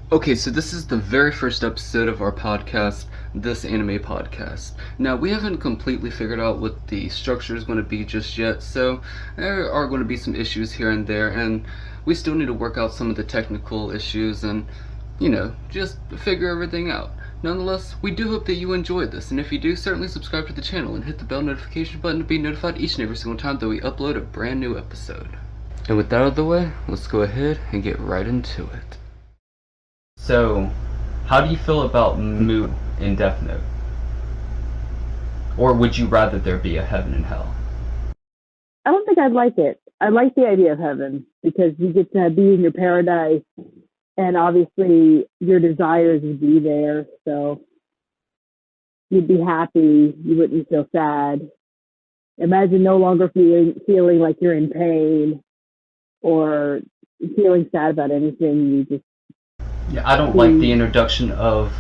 Okay, so this is the very first episode of our podcast, this anime podcast. Now, we haven't completely figured out what the structure is going to be just yet, so there are going to be some issues here and there, and we still need to work out some of the technical issues and, just figure everything out. Nonetheless, we do hope that you enjoyed this, and if you do, certainly subscribe to the channel and hit the bell notification button to be notified each and every single time that we upload a brand new episode. And with that out of the way, let's go ahead and get right into it. So, how do you feel about Mu in Death Note? Or would you rather there be a heaven and hell? I don't think I'd like it. I like the idea of heaven because you get to be in your paradise, and obviously your desires would be there, so you'd be happy. You wouldn't feel sad. Imagine no longer feeling like you're in pain or feeling sad about anything. You just I don't like the introduction of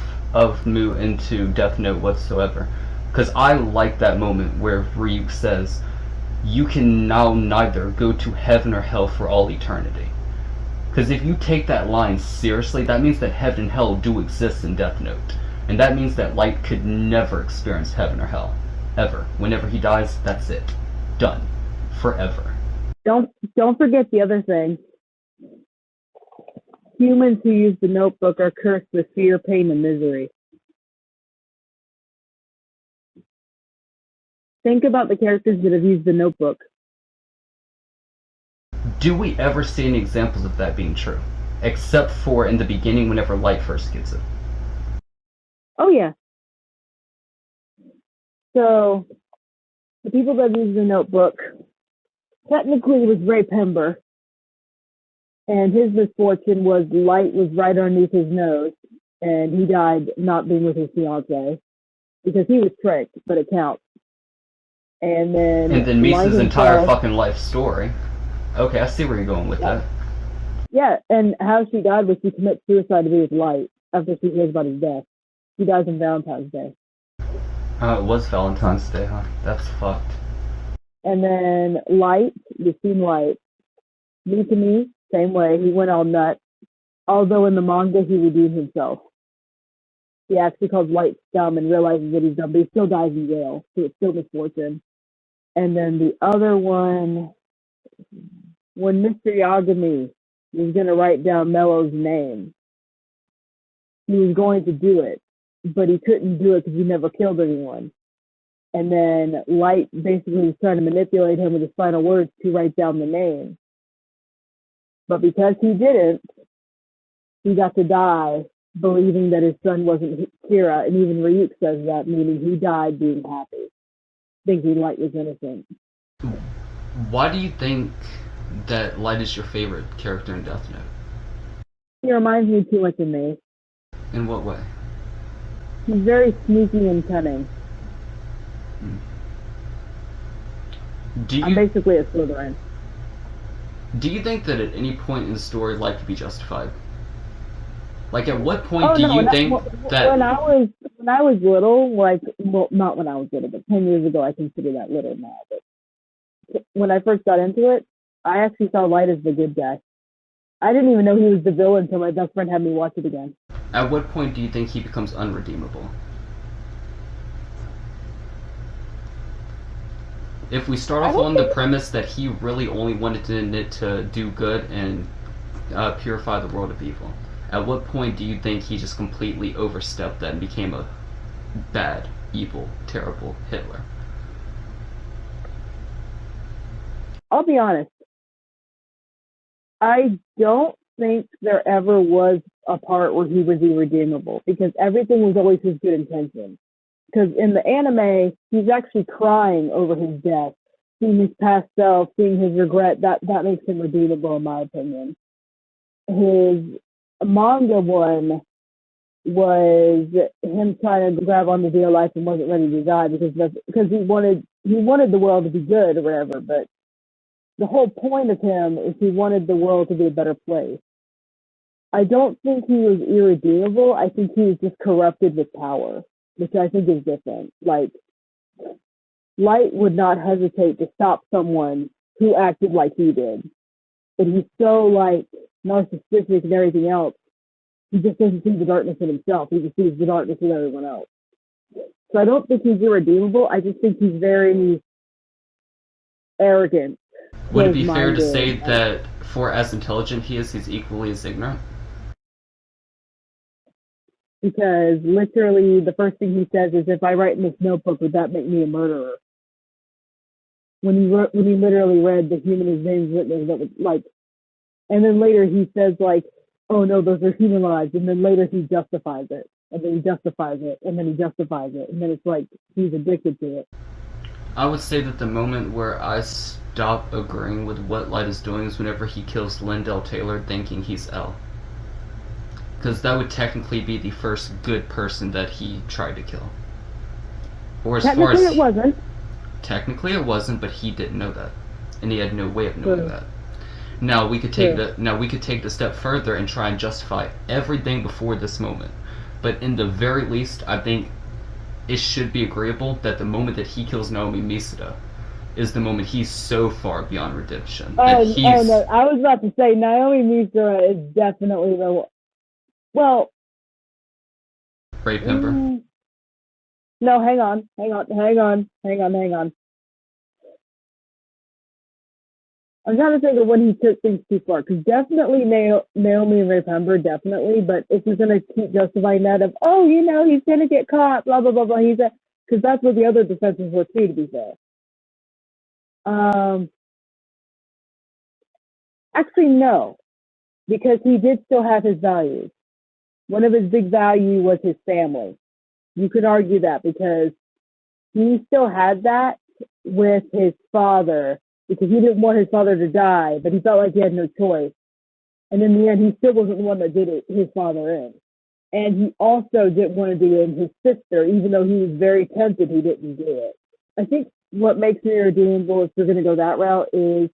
Mu into Death Note whatsoever. Because I like that moment where Ryuk says, you can now neither go to heaven or hell for all eternity. Because if you take that line seriously, that means that heaven and hell do exist in Death Note. And that means that Light could never experience heaven or hell. Ever. Whenever he dies, that's it. Done. Forever. Don't forget the other thing. Humans who use the notebook are cursed with fear, pain, and misery. Think about the characters that have used the notebook. Do we ever see any examples of that being true? Except for in the beginning whenever Light first gets it. Oh, yeah. So, the people that use the notebook, technically it was Ray Pember. And his misfortune was Light was right underneath his nose, and he died not being with his fiancée because he was tricked, but it counts. And then Misa's entire fucking life story. Okay, I see where you're going with that. Yeah, and how she died was she commits suicide to be with Light after she hears about his death. She dies on Valentine's Day. It was Valentine's Day, huh? That's fucked. And then Light, you've seen Light. Me, same way. He went all nuts. Although in the manga, he redeemed himself. He actually calls Light scum and realizes what he's done, but he still dies in jail, so it's still misfortune. And then the other one, when Mr. Yagami was going to write down Mello's name, he was going to do it, but he couldn't do it because he never killed anyone. And then Light basically was trying to manipulate him with his final words to write down the name. But because he didn't, he got to die believing that his son wasn't Kira, and even Ryuk says that, meaning he died being happy, thinking Light was innocent. Why do you think that Light is your favorite character in Death Note? He reminds me too much of me. In what way? He's very sneaky and cunning. I'm basically a Slytherin. Do you think that at any point in the story Light could be justified? Like, at what point do you think that... When I was little, not when I was little, but 10 years ago, I consider that little now. But when I first got into it, I actually saw Light as the good guy. I didn't even know he was the villain until my best friend had me watch it again. At what point do you think he becomes unredeemable? If we start off on the premise that he really only wanted it to do good and purify the world of evil, at what point do you think he just completely overstepped that and became a bad, evil, terrible Hitler? I'll be honest. I don't think there ever was a part where he was irredeemable because everything was always his good intention. Because in the anime, he's actually crying over his death, seeing his past self, seeing his regret. That makes him redeemable, in my opinion. His manga one was him trying to grab onto real life and wasn't ready to die because he wanted the world to be good or whatever. But the whole point of him is he wanted the world to be a better place. I don't think he was irredeemable. I think he was just corrupted with power, which I think is different. Like, Light would not hesitate to stop someone who acted like he did. But he's so, narcissistic and everything else He just doesn't see the darkness in himself. He just sees the darkness in everyone else. So I don't think he's irredeemable. I just think he's very arrogant. Would it be fair to say that for as intelligent he is, he's equally as ignorant? Because literally the first thing he says is, if I write in this notebook, would that make me a murderer? When he literally read the human is names written, that was like, and then later he says like, oh no, those are human lives, and then later he justifies it, and then he justifies it, and then he justifies it, and then it's like he's addicted to it. I would say that the moment where I stop agreeing with what Light is doing is whenever he kills Lindell Taylor thinking he's L. Because that would technically be the first good person that he tried to kill. Or as far as it wasn't. Technically it wasn't, but he didn't know that. And he had no way of knowing that. Now we could take the step further and try and justify everything before this moment. But in the very least, I think it should be agreeable that the moment that he kills Naomi Misada is the moment he's so far beyond redemption. No. I was about to say Naomi Misada is definitely the well. Ray Pember. No, hang on. I'm trying to think of when he took things too far, because definitely Naomi and Ray Pember, definitely, but if you're going to keep justifying that of, oh, you know, he's going to get caught, blah, blah, blah, blah, because that's what the other defenses were too, to be fair. Actually, no, because he did still have his values. One of his big values was his family. You could argue that because he still had that with his father, because he didn't want his father to die, but he felt like he had no choice. And in the end, he still wasn't the one that did his father in. And he also didn't want to do it in his sister, even though he was very tempted, he didn't do it. I think what makes me irredeemable, if we're going to go that route, is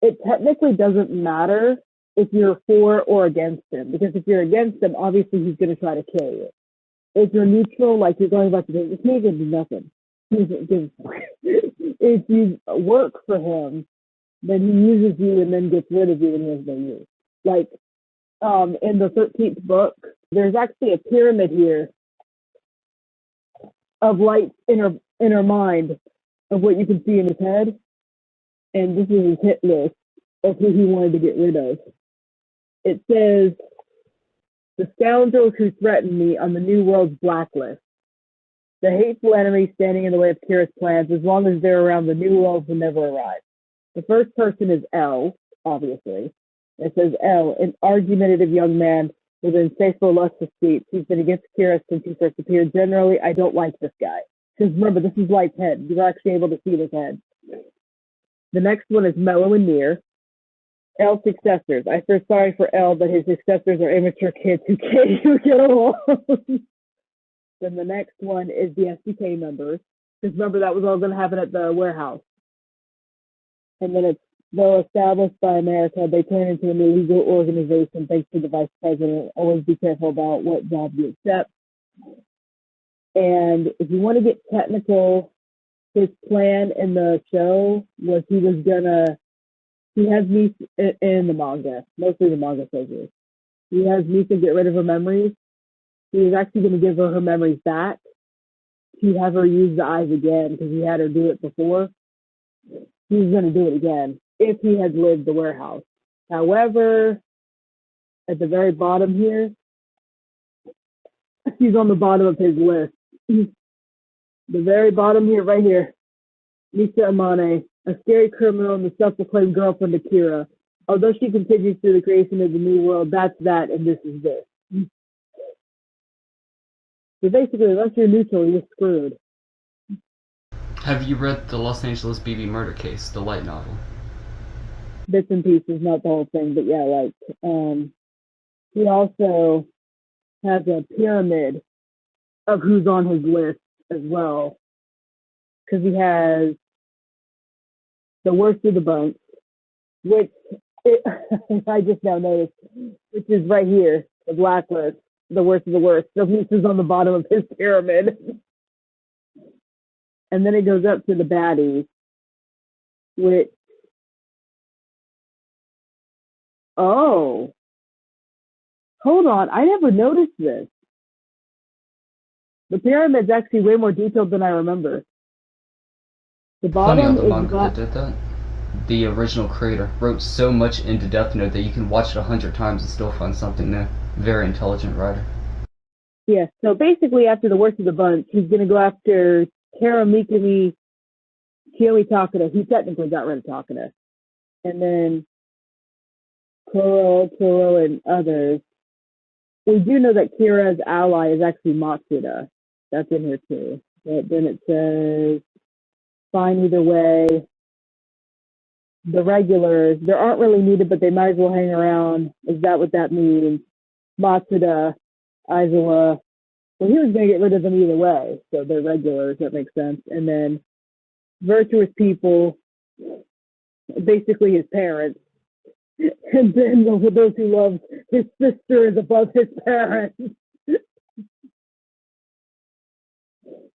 it technically doesn't matter if you're for or against him, because if you're against him, obviously he's going to try to kill you. If you're neutral, like you're going about to do, he ain't going to do nothing. If you work for him, then he uses you and then gets rid of you and he has no use. Like in the 13th book, there's actually a pyramid here of Light's inner mind of what you can see in his head, and this is his hit list of who he wanted to get rid of. It says, the scoundrels who threaten me on the New World's blacklist. The hateful enemy standing in the way of Kira's plans, as long as they're around, the New World will never arrive. The first person is L, obviously. It says L, an argumentative young man with an insatiable lust for speech. He's been against Kira since he first appeared. Generally, I don't like this guy. Because remember, this is Light's head. You're actually able to see his head. The next one is Mellow and Near. L's successors. I feel sorry for L, but his successors are immature kids who get along. Then the next one is the SDK members. Because remember, that was all going to happen at the warehouse. And then it's, though established by America, they turn into an illegal organization thanks to the vice president. Always be careful about what job you accept. And if you want to get technical, his plan in the show was he has Misa in the manga, mostly the manga says this. He has Misa get rid of her memories. He was actually going to give her memories back to have her use the eyes again because he had her do it before. He was going to do it again if he had lived the warehouse. However, at the very bottom here, he's on the bottom of his list. The very bottom here, right here, Misa Amane, a scary criminal and the self-proclaimed girlfriend of Kira. Although she continues through the creation of the new world, that's that, and this is this. So basically, unless you're neutral, you're screwed. Have you read the Los Angeles BB murder case, the light novel? Bits and pieces, not the whole thing, but yeah, like, he also has a pyramid of who's on his list as well. Because he has the worst of the bunch, which I just now noticed, which is right here, the blacklist, the worst of the worst. So this is on the bottom of his pyramid. And then it goes up to the baddies, which, oh, Hold on, I never noticed this. The pyramid's actually way more detailed than I remember. The Funny how bottom the is manga not. that did that. The original creator wrote so much into Death Note that you can watch it 100 times and still find something new. Very intelligent writer. Yeah, so basically after the worst of the bunch, he's going to go after Kara Mikumi, Kiyomi Takada. He technically got rid of Takada. And then Koro, and others. We do know that Kira's ally is actually Matsuda. That's in here too. But then it says, fine either way. The regulars, they aren't really needed, but they might as well hang around. Is that what that means? Matsuda, Aizawa. Well, he was going to get rid of them either way. So they're regulars. That makes sense. And then virtuous people, basically his parents. And then those who love his sister is above his parents.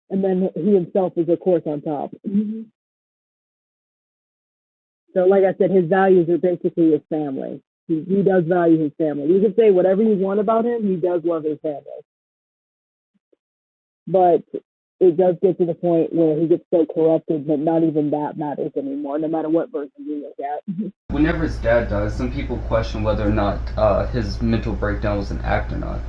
And then he himself is, of course, on top. So, like I said, his values are basically his family. He does value his family. You can say whatever you want about him, he does love his family. But it does get to the point where he gets so corrupted that not even that matters anymore, no matter what version you look at. Whenever his dad dies, some people question whether or not his mental breakdown was an act or not.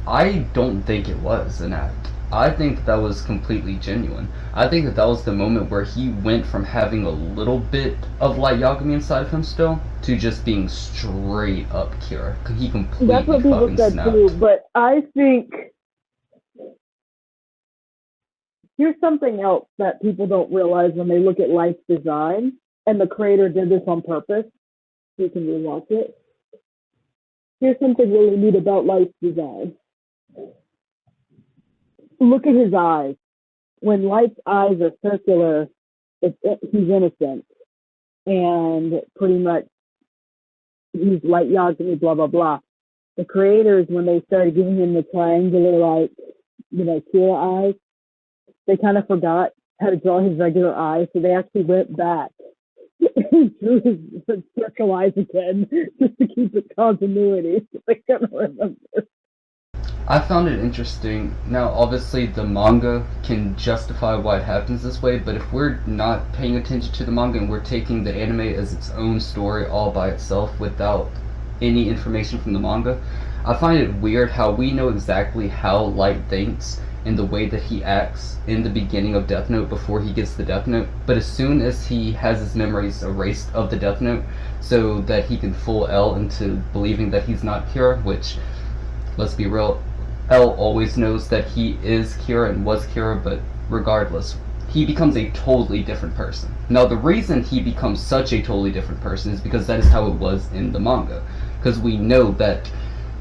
I don't think it was an act. I think that was completely genuine. I think that was the moment where he went from having a little bit of Light Yagami inside of him still to just being straight up Kira. He completely That's what people said snapped. too, but I think here's something else that people don't realize when they look at Light's design, and the creator did this on purpose. You can rewatch it. Here's something really neat about Light's design. Look at his eyes. When Light's eyes are circular, he's innocent. And pretty much he's Light Yagami, blah, blah, blah. The creators, when they started giving him the triangular, like, Kira eyes, they kind of forgot how to draw his regular eyes, so they actually went back and drew his circle eyes again just to keep it continuity. I couldn't remember. I found it interesting. Now, obviously, the manga can justify why it happens this way, but if we're not paying attention to the manga and we're taking the anime as its own story all by itself without any information from the manga, I find it weird how we know exactly how Light thinks and the way that he acts in the beginning of Death Note before he gets the Death Note, but as soon as he has his memories erased of the Death Note so that he can fool L into believing that he's not Kira, which, let's be real, L always knows that he is Kira and was Kira, but regardless, he becomes a totally different person. Now, the reason he becomes such a totally different person is because that is how it was in the manga. Because we know that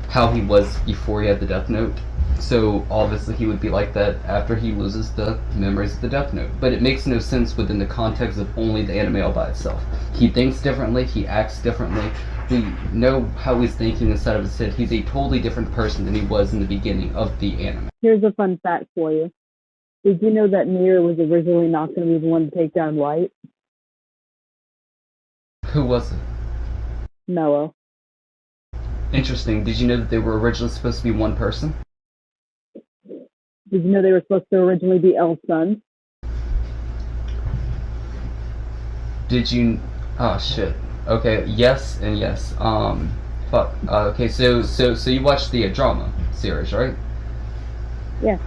how he was before he had the Death Note, so obviously he would be like that after he loses the memories of the Death Note. But it makes no sense within the context of only the anime all by itself. He thinks differently, he acts differently. We know how he's thinking inside of his head. He's a totally different person than he was in the beginning of the anime. Here's a fun fact for you. Did you know that Nier was originally not going to be the one to take down Light? Who was it? Mello. Interesting. Did you know that they were originally supposed to be one person? Did you know they were supposed to originally be L's son? Did you... Oh, shit. Okay, yes and yes. Fuck. Okay, so you watched the drama series, right? Yeah.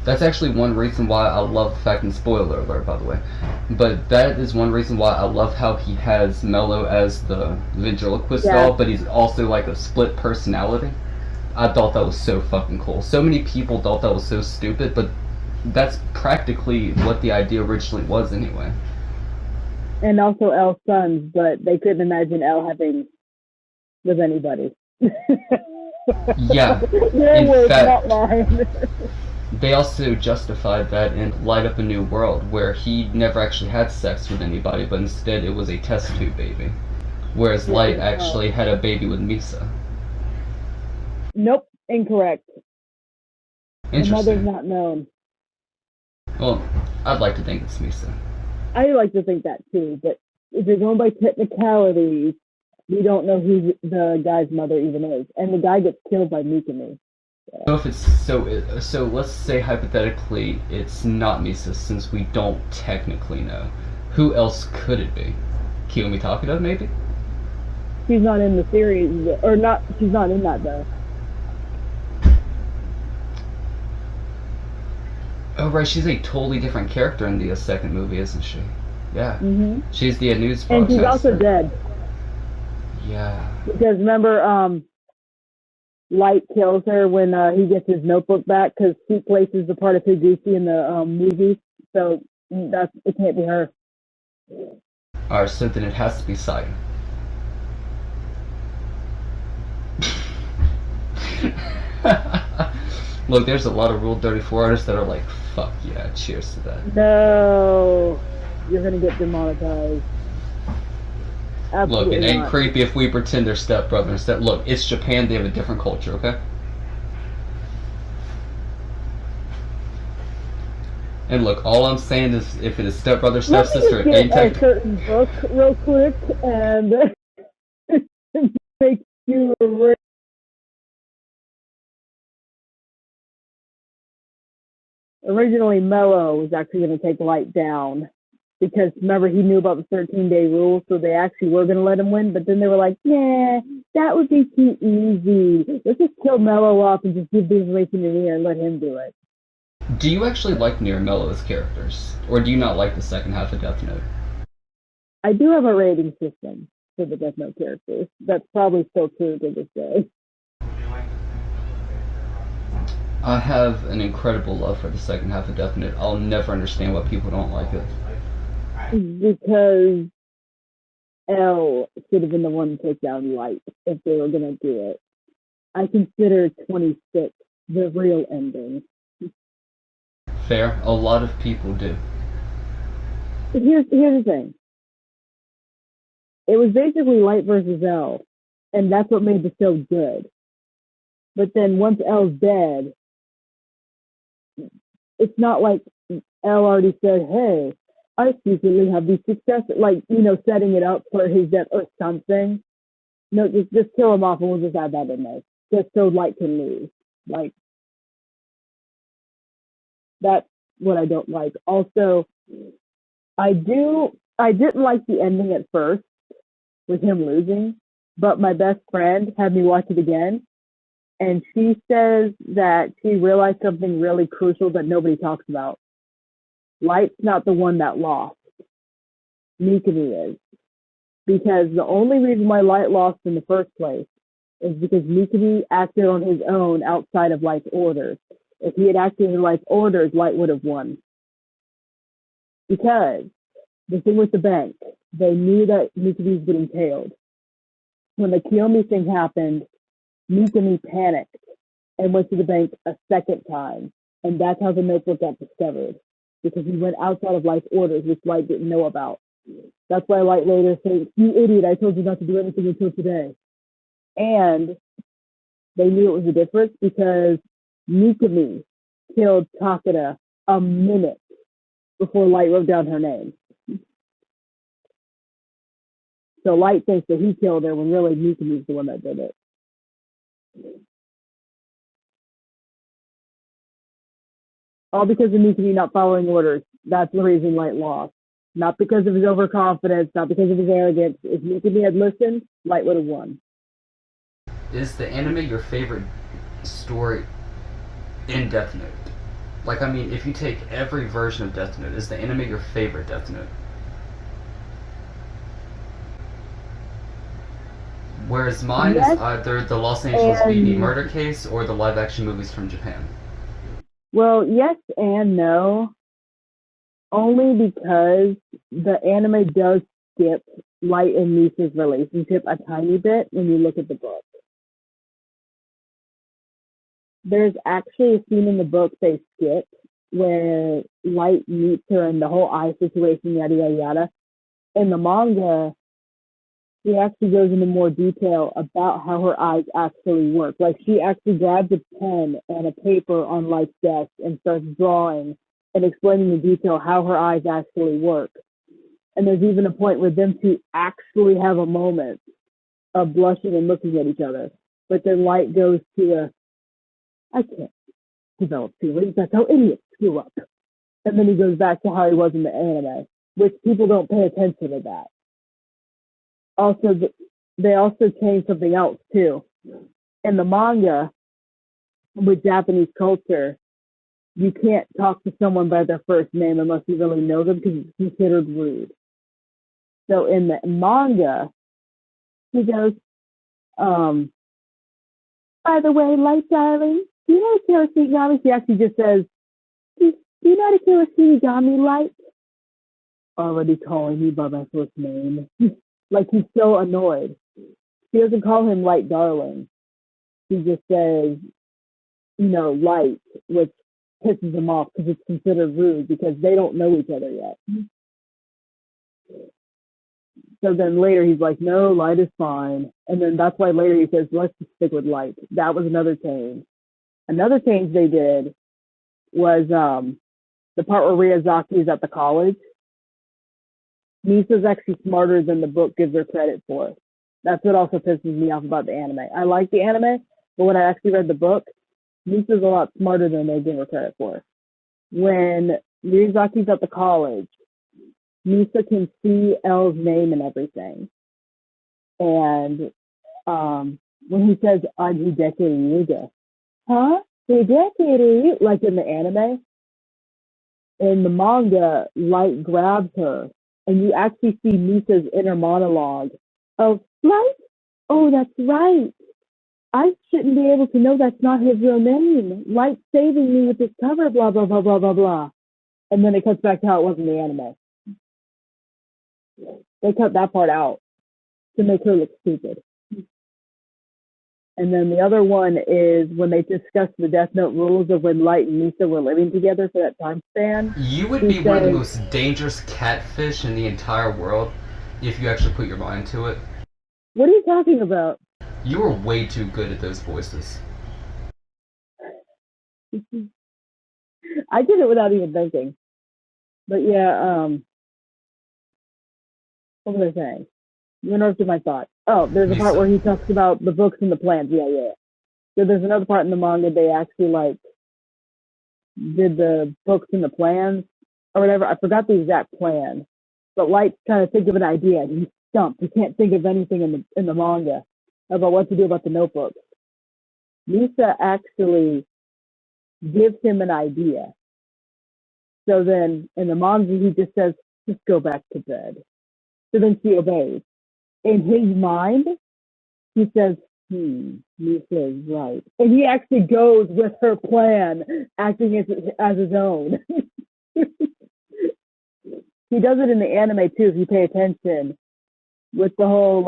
That's actually one reason why I love the fact, and spoiler alert, by the way, but that is one reason why I love how he has Mello as the ventriloquist doll, but he's also like a split personality. I thought that was so fucking cool. So many people thought that was so stupid, but that's practically what the idea originally was anyway. And also L's sons, but they couldn't imagine L having with anybody. Yeah. Their words, not mine. They also justified that in Light Up a New World, where he never actually had sex with anybody, but instead it was a test tube baby. Whereas Light actually had a baby with Misa. Nope, incorrect. The Interesting. mother's not known. Well, I'd like to think it's Misa. I like to think that too, but if you're going by technicalities, We don't know who the guy's mother even is, and the guy gets killed by Mikami. So if it's so let's say hypothetically it's not Misa since we don't technically know. Who else could it be? Kiyomi Takeda maybe? She's not in the series, or not. She's not in that though. Oh right, she's a totally different character in the second movie, isn't she? Yeah. Mm-hmm. She's the news And she's also broadcaster. dead Yeah. because remember, Light kills her when he gets his notebook back because she places the part of Higuchi in the movie, so it can't be her. Alright, so then it has to be Saya. Look, there's a lot of Rule 34 artists that are like, fuck yeah, cheers to that. No, you're gonna get demonetized. Absolutely Look, it ain't not. creepy if we pretend they're stepbrothers. Look, it's Japan, they have a different culture, okay? And look, all I'm saying is if it is stepbrother, stepsister, it ain't Let me just get a certain book real quick and make you originally Mello was actually going to take Light down because remember he knew about the 13-day rule, so they actually were going to let him win, but then they were like, nah, that would be too easy. Let's just kill Mello off and just give the information to Nier and let him do it. Do you actually like Nier and Mello as characters? Or do you not like the second half of Death Note? I do have a rating system for the Death Note characters. That's probably still true to this day. I have an incredible love for the second half of Death Note. I'll never understand why people don't like it. Because L should have been the one to take down Light if they were going to do it. I consider 26 the real ending. Fair. A lot of people do. But here's the thing. It was basically Light versus L, and that's what made the show good. But then once L's dead, it's not like L already said, hey, I secretly have these successes, like, setting it up for his death or something. No, just kill him off and we'll just add that in there. Just so Light can lose. Like, that's what I don't like. Also, I didn't like the ending at first with him losing, but my best friend had me watch it again, and she says that she realized something really crucial that nobody talks about. Light's not the one that lost. Mikami is. Because the only reason why Light lost in the first place is because Mikami acted on his own outside of Light's orders. If he had acted in Light's orders, Light would have won. Because the thing with the bank, they knew that Mikami was getting tailed. When the Kiyomi thing happened, Mikami panicked and went to the bank a second time. And that's how the notebook got discovered. Because he went outside of Light's orders, which Light didn't know about. That's why Light later said, you idiot, I told you not to do anything until today. And they knew it was a difference because Mikami killed Takeda a minute before Light wrote down her name. So Light thinks that he killed her when really Mikami's the one that did it. All because of Mikami not following orders. That's the reason Light lost. Not because of his overconfidence, not because of his arrogance. If Mikami had listened, Light would have won. Is the anime your favorite story in Death Note? Like, I mean, if you take every version of Death Note, is the anime your favorite Death Note? Whereas mine is either the Los Angeles BD murder case or the live-action movies from Japan. Well, yes and no. Only because the anime does skip Light and Misa's relationship a tiny bit when you look at the book. There's actually a scene in the book they skip where Light meets her and the whole eye situation, yada, yada, yada. In the manga, she actually goes into more detail about how her eyes actually work. Like, she actually grabs a pen and a paper on Light's desk and starts drawing and explaining in detail how her eyes actually work. And there's even a point where them two actually have a moment of blushing and looking at each other. But then Light goes to I can't develop feelings. That's how idiots screw up. And then he goes back to how he was in the anime, which people don't pay attention to that. Also, they also changed something else too. In the manga, with Japanese culture, you can't talk to someone by their first name unless you really know them because it's considered rude. So in the manga, he goes, by the way, Light darling, do you know how to kill a Shinigami? She actually just says, do you know how to kill a Shinigami, Light? Already calling me by my first name. Like he's so annoyed. She doesn't call him Light darling. She just says, Light, which pisses him off because it's considered rude because they don't know each other yet. So then later he's like, no, Light is fine. And then that's why later he says, let's just stick with Light. That was another change. Another change they did was the part where Ryazaki is at the college. Misa's actually smarter than the book gives her credit for. That's what also pisses me off about the anime. I like the anime, but when I actually read the book, Misa's a lot smarter than they give her credit for. When Ryazaki's at the college, Misa can see L's name and everything. And when he says, Ajideke Yuga, huh? Hideki, like in the anime, in the manga, Light grabs her, and you actually see Misa's inner monologue of, Light? Oh, that's right. I shouldn't be able to know that's not his real name. Light saving me with his cover, blah, blah, blah, blah, blah, blah. And then it cuts back to how it was in the anime. They cut that part out to make her look stupid. And then the other one is when they discuss the Death Note rules of when Light and Misa were living together for that time span. You would be one of the most dangerous catfish in the entire world if you actually put your mind to it. What are you talking about? You were way too good at those voices. I did it without even thinking. But yeah, what was I saying? You interrupted my thought. Oh, there's a part where he talks about the books and the plans. Yeah. So there's another part in the manga they actually did the books and the plans or whatever. I forgot the exact plan, but Light's trying to think of an idea and he's stumped. He can't think of anything in the manga about what to do about the notebooks. Misa actually gives him an idea. So then in the manga he just says, just go back to bed. So then she obeys. In his mind, he says, Misa is right. And he actually goes with her plan, acting as his own. He does it in the anime too, if you pay attention, with the whole,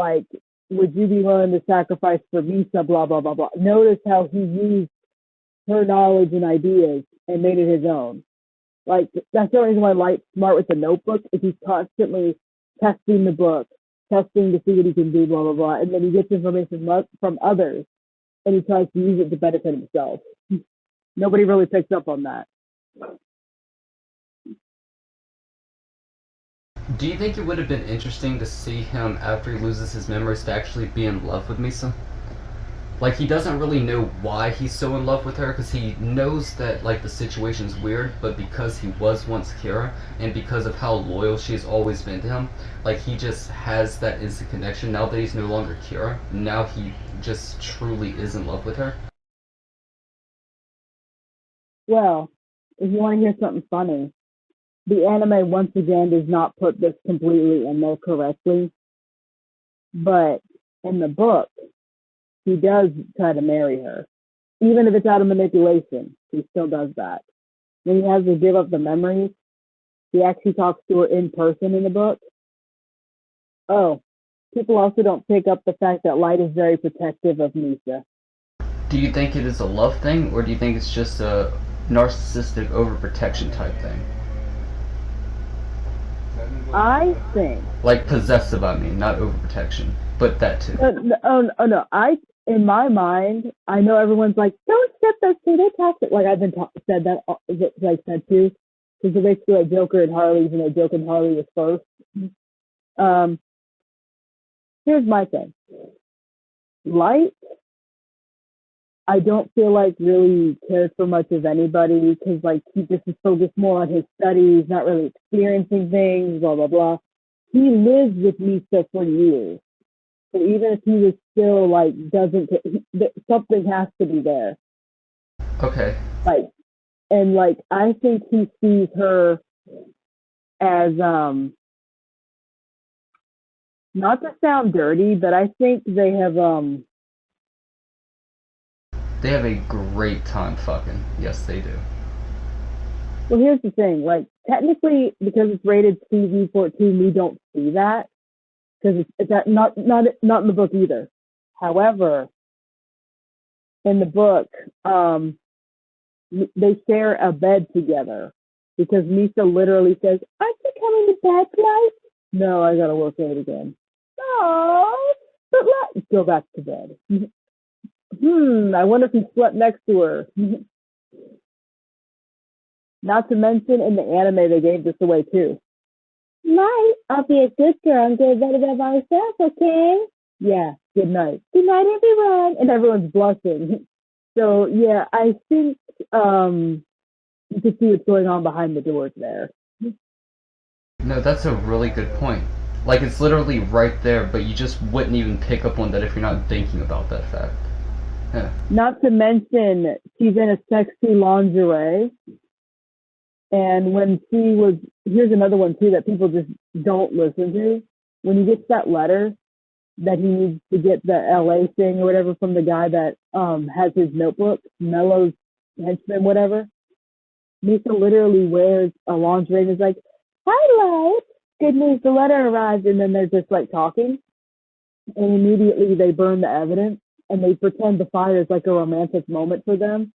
would you be willing to sacrifice for Misa, blah, blah, blah, blah. Notice how he used her knowledge and ideas and made it his own. That's the only reason why Light's smart with the notebook, is he's constantly testing the book, testing to see what he can do, blah, blah, blah. And then he gets information from others, and he tries to use it to benefit himself. Nobody really picks up on that. Do you think it would have been interesting to see him, after he loses his memories, to actually be in love with Misa? He doesn't really know why he's so in love with her, because he knows that, the situation's weird, but because he was once Kira, and because of how loyal she's always been to him, he just has that instant connection. Now that he's no longer Kira, now he just truly is in love with her. Well, if you want to hear something funny, the anime once again does not put this completely in there correctly, but in the book, he does try to marry her. Even if it's out of manipulation, he still does that. When he has to give up the memories, he actually talks to her in person in the book. Oh, people also don't pick up the fact that Light is very protective of Misa. Do you think it is a love thing, or do you think it's just a narcissistic overprotection type thing? I think... possessive, I mean, not overprotection, but that too. No. In my mind, I know everyone's like, don't set those two, they're toxic. I've been said too. Because they're basically Joker and Harley, even though Joker and Harley was first. Here's my thing. Light, I don't feel like really cares for much of anybody because like he just is focused more on his studies, not really experiencing things, blah blah blah. He lives with Misa for years, so even if he was still like doesn't, something has to be there. Okay. Like and like I think he sees her as not to sound dirty, but I think they have They have a great time fucking. Yes, they do. well here's the thing, like technically because it's rated TV-14, we don't see that because it's not in the book either. However, in the book, they share a bed together because Misa literally says, "Aren't you coming to bed tonight?" No, I gotta work late again. Oh, but let's go back to bed. I wonder if he slept next to her. Not to mention, in the anime, they gave this away too. Night, I'll be a good girl and go to bed by myself, okay? Yeah, good night. Good night, everyone. And everyone's blushing. So, yeah, I think you can see what's going on behind the doors there. No, that's a really good point. Like, it's literally right there, but you just wouldn't even pick up on that if you're not thinking about that fact. Yeah. Not to mention, she's in a sexy lingerie. And when she was, here's another one too that people just don't listen to. When he gets that letter that he needs to get the LA thing or whatever from the guy that has his notebook, Mello's henchman, whatever, Misa literally wears a lingerie and is like, "Hi, Light. Good news, the letter arrived." And then they're just like talking. And immediately they burn the evidence and they pretend the fire is like a romantic moment for them.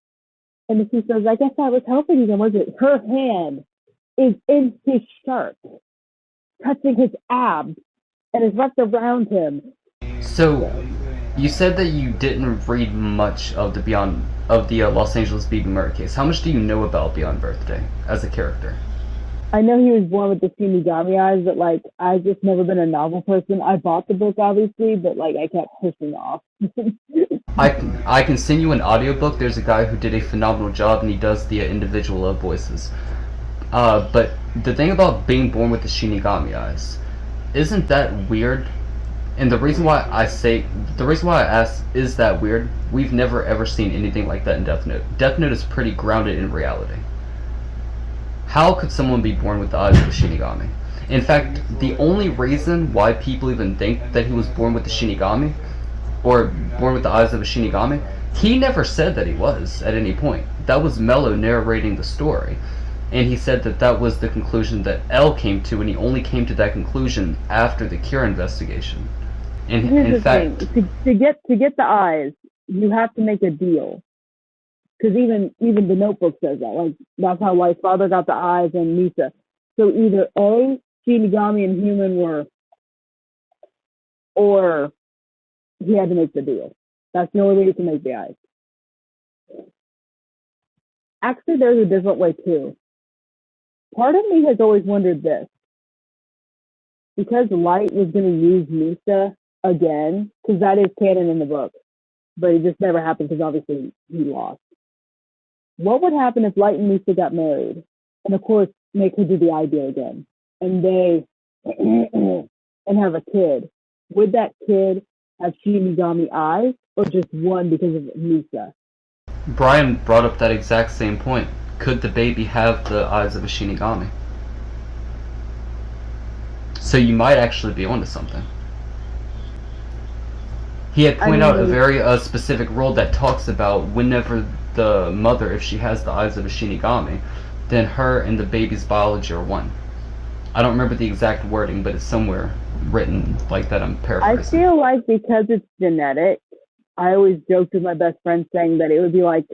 And she says, "I guess I was helping you." Was it her hand is in his shirt, touching his abs, and is wrapped around him. So, you said that you didn't read much of the Los Angeles BB murder case. How much do you know about Beyond Birthday as a character? I know he was born with the Shinigami eyes, but like I've just never been a novel person. I bought the book obviously, but like I kept pushing off. I can send you an audiobook. There's a guy who did a phenomenal job, and he does the individual voices. But the thing about being born with the Shinigami eyes, isn't that weird? And the reason why I ask, is that weird? We've never ever seen anything like that in Death Note. Death Note is pretty grounded in reality. How could someone be born with the eyes of a Shinigami? In fact, the only reason why people even think that he was born with the Shinigami, or born with the eyes of a Shinigami, he never said that he was at any point. That was Mello narrating the story. And he said that that was the conclusion that L came to, and he only came to that conclusion after the Kira investigation. And Here's in fact, to get the eyes, you have to make a deal. Because even the Notebook says that. Like that's how Light's father got the eyes and Misa. So either A, Shinigami and human were, or he had to make the deal. That's the only way you can make the eyes. Actually, there's a different way too. Part of me has always wondered this. Because Light was going to use Misa again, because that is canon in the book, but it just never happened because obviously he lost. What would happen if Light and Misa got married, and of course make her do the idea again, and they and have a kid? Would that kid have Shinigami eyes, or just one because of Misa? Brian brought up that exact same point. Could the baby have the eyes of a Shinigami? So you might actually be onto something. He had pointed out a very specific rule that talks about whenever the mother, if she has the eyes of a Shinigami, then her and the baby's biology are one. I don't remember the exact wording, but it's somewhere written like that. I'm paraphrasing. I feel like because it's genetic, I always joked with my best friend saying that it would be like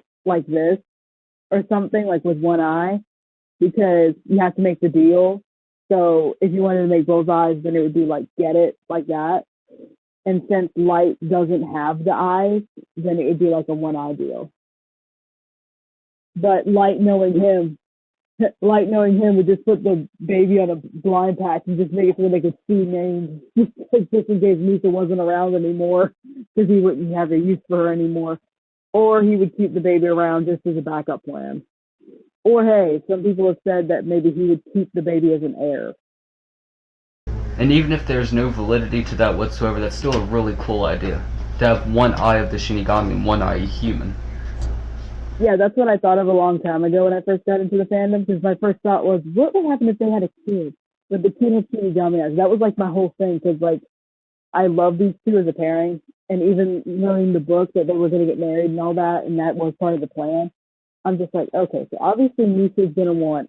this or something, like with one eye, because you have to make the deal. So if you wanted to make both eyes, then it would be like get it like that. And since Light doesn't have the eyes, then it would be like a one eye deal. But Light, knowing him, Light, knowing him, would just put the baby on a blind patch and just make it so they could see names, just in case Misa wasn't around anymore, because he wouldn't have a use for her anymore. Or he would keep the baby around just as a backup plan. Or hey, some people have said that maybe he would keep the baby as an heir. And even if there's no validity to that whatsoever, that's still a really cool idea. To have one eye of the Shinigami and one eye a human. Yeah, that's what I thought of a long time ago when I first got into the fandom, because my first thought was, what would happen if they had a kid? But the kid had Shinigami eyes. That was like my whole thing, because like, I love these two as a pairing, and even knowing the book that they were going to get married and all that, and that was part of the plan, I'm just like, okay, so obviously Nisa's going to want.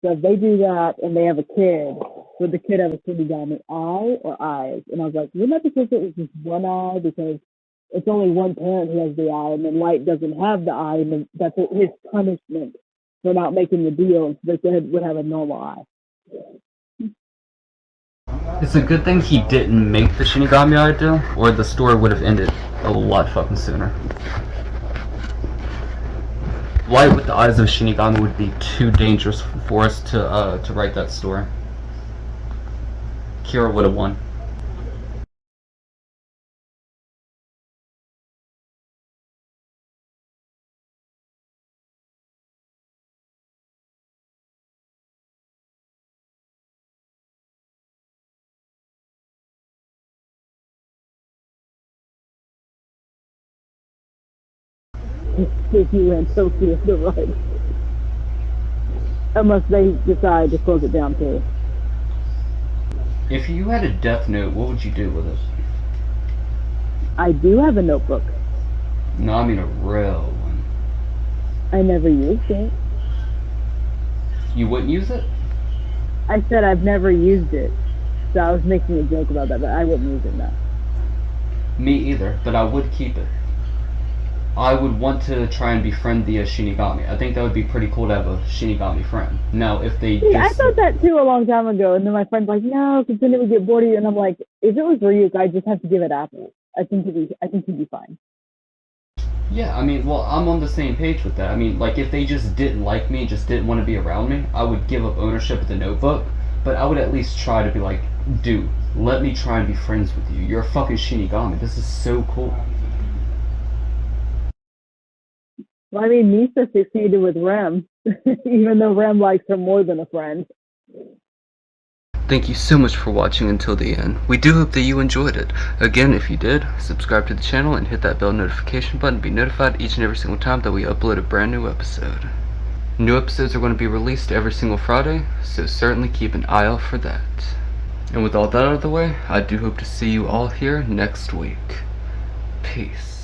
So if they do that and they have a kid, would the kid have a Shinigami eye or eyes? And I was like, wouldn't that be because it was just one eye, because it's only one parent who has the eye, and then Light doesn't have the eye, and then that's his punishment for not making the deal, and so the kid would have a normal eye. It's a good thing he didn't make the Shinigami eye deal, or the story would have ended a lot fucking sooner. Light with the eyes of Shinigami would be too dangerous for us to write that story. Kira would have won. If you went Tokyo to right. Unless they decide to close it down too. If you had a death note, what would you do with it? I do have a notebook. No, I mean a real one. I never used it. You wouldn't use it? I said I've never used it. So I was making a joke about that, but I wouldn't use it now. Me either, but I would keep it. I would want to try and befriend the Shinigami. I think that would be pretty cool to have a Shinigami friend. Now, if they I thought that too a long time ago, and then my friend's like, no, because then it would get bored of you. And I'm like, if it was Ryuk, I'd just have to give it Apple. I think he'd be fine. Yeah, I mean, well, I'm on the same page with that. I mean, like, if they just didn't like me, just didn't want to be around me, I would give up ownership of the notebook, but I would at least try to be like, dude, let me try and be friends with you. You're a fucking Shinigami. This is so cool. Well, I mean, Misa succeeded with Rem, even though Rem likes her more than a friend. Thank you so much for watching until the end. We do hope that you enjoyed it. Again, if you did, subscribe to the channel and hit that bell notification button to be notified each and every single time that we upload a brand new episode. New episodes are going to be released every single Friday, so certainly keep an eye out for that. And with all that out of the way, I do hope to see you all here next week. Peace.